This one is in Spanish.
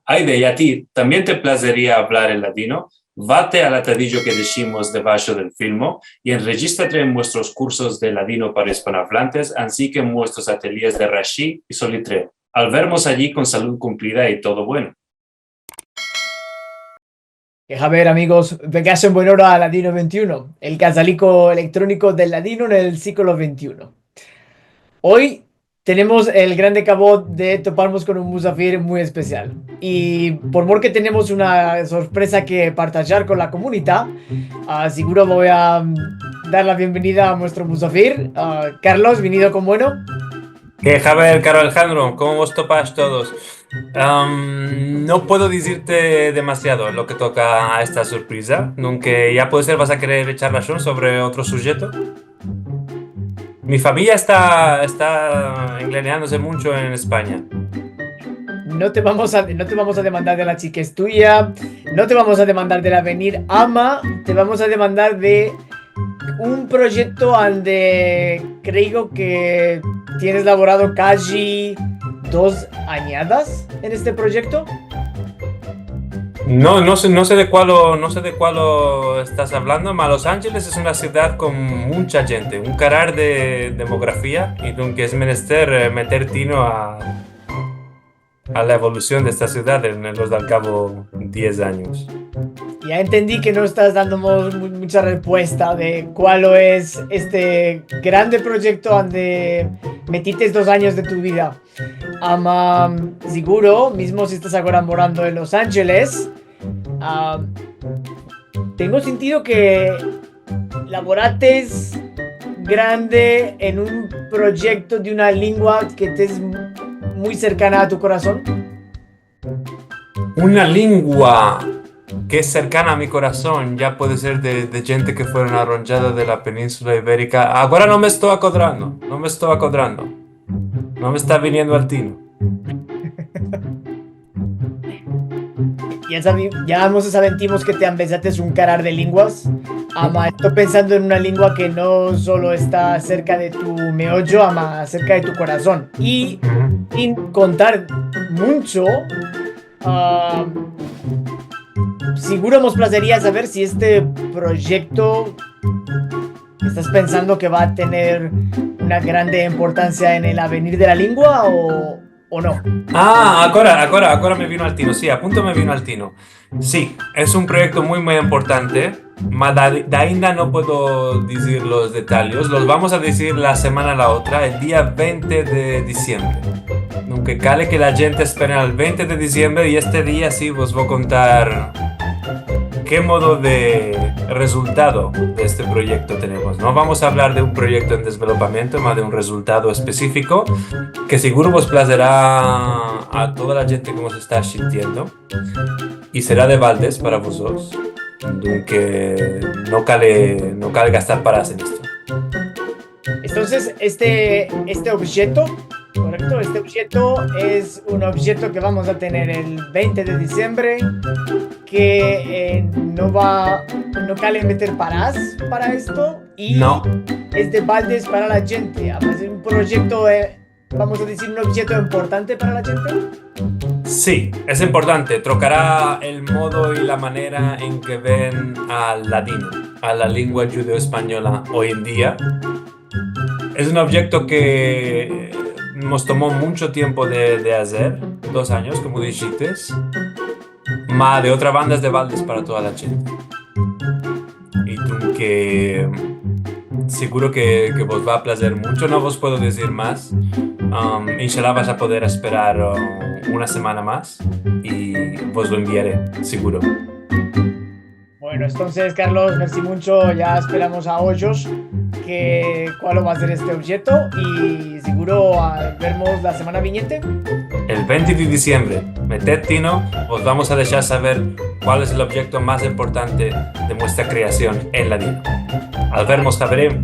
Aide, y a ti, ¿también te placería hablar en ladino? Vate al atadillo que decimos debajo del filmo y enregístrate en nuestros cursos de ladino para hispanohablantes, así que en nuestros ateliers de Rashi y Solitreo. Al vernos allí con salud cumplida y todo bueno. A ver, amigos, vengas en buen hora a Ladino 21, el casalico electrónico del ladino en el siglo XXI. Hoy tenemos el grande cabo de toparnos con un musafir muy especial. Y por mor que tenemos una sorpresa que partillar con la comunidad, seguro voy a dar la bienvenida a nuestro musafir. Carlos, venido con bueno. Javier, caro Alejandro, ¿cómo vos topas todos? No puedo decirte demasiado lo que toca a esta sorpresa, aunque ya puede ser vas a querer echar razón sobre otro sujeto. Mi familia está engrenándose mucho en España. No te vamos a demandar de la chica es tuya, no te vamos a demandar de la venir ama, te vamos a demandar de un proyecto donde creo que tienes elaborado casi 2 añadas en este proyecto. No sé de cuál estás hablando, pero Los Ángeles es una ciudad con mucha gente, un carar de demografía y que es menester meter tino a la evolución de esta ciudad en los de al cabo 10 años. Ya entendí que no estás dándonos mucha respuesta de cuál es este grande proyecto donde metiste 2 años de tu vida. Seguro, mismo si estás ahora morando en Los Ángeles, tengo sentido que laborates grande en un proyecto de una lengua que te es muy cercana a tu corazón. Una lengua que es cercana a mi corazón, ya puede ser de gente que fueron arronchadas de la península ibérica. Ahora no me estoy acodrando, no me está viniendo al tino. Ya nos sentimos que te empezaste un carar de lenguas. Estoy pensando en una lengua que no solo está cerca de tu meollo, cerca de tu corazón. Y sin contar mucho, seguro nos placería saber si este proyecto estás pensando que va a tener una grande importancia en el avenir de la lengua o no. Ahora me vino al tino, sí, a punto me vino al tino. Sí, es un proyecto muy importante, pero de ainda no puedo decir los detalles, los vamos a decir la semana la otra, el día 20 de diciembre. Nunca cale que la gente espere al 20 de diciembre y este día sí os voy a contar qué modo de resultado de este proyecto tenemos. No vamos a hablar de un proyecto en desarrollamiento, más de un resultado específico que seguro os placerá a toda la gente que nos está sintiendo y será de baldes para vosotros, aunque no cale gastar paras en esto. Entonces, este objeto, correcto, este objeto es un objeto que vamos a tener el 20 de diciembre, que no cale meter paras para esto y no es de baldes para la gente. Es un proyecto, vamos a decir, un objeto importante para la gente. Sí, es importante. Trocará el modo y la manera en que ven al ladino, a la lengua judeo-española hoy en día. Es un objeto que nos tomó mucho tiempo de hacer, 2 años, como dijiste, más de otra banda es de baldes para toda la gente. Y tú que seguro que vos va a placer mucho, no vos puedo decir más. Inshallah vas a poder esperar una semana más y vos lo enviaré, seguro. Bueno, entonces, Carlos, merci mucho. Ya esperamos a hoyos cuál va a ser este objeto y seguro veremos la semana viniente. El 20 de diciembre, meted tino, os vamos a dejar saber cuál es el objeto más importante de nuestra creación en ladino. Al vernos, Javier.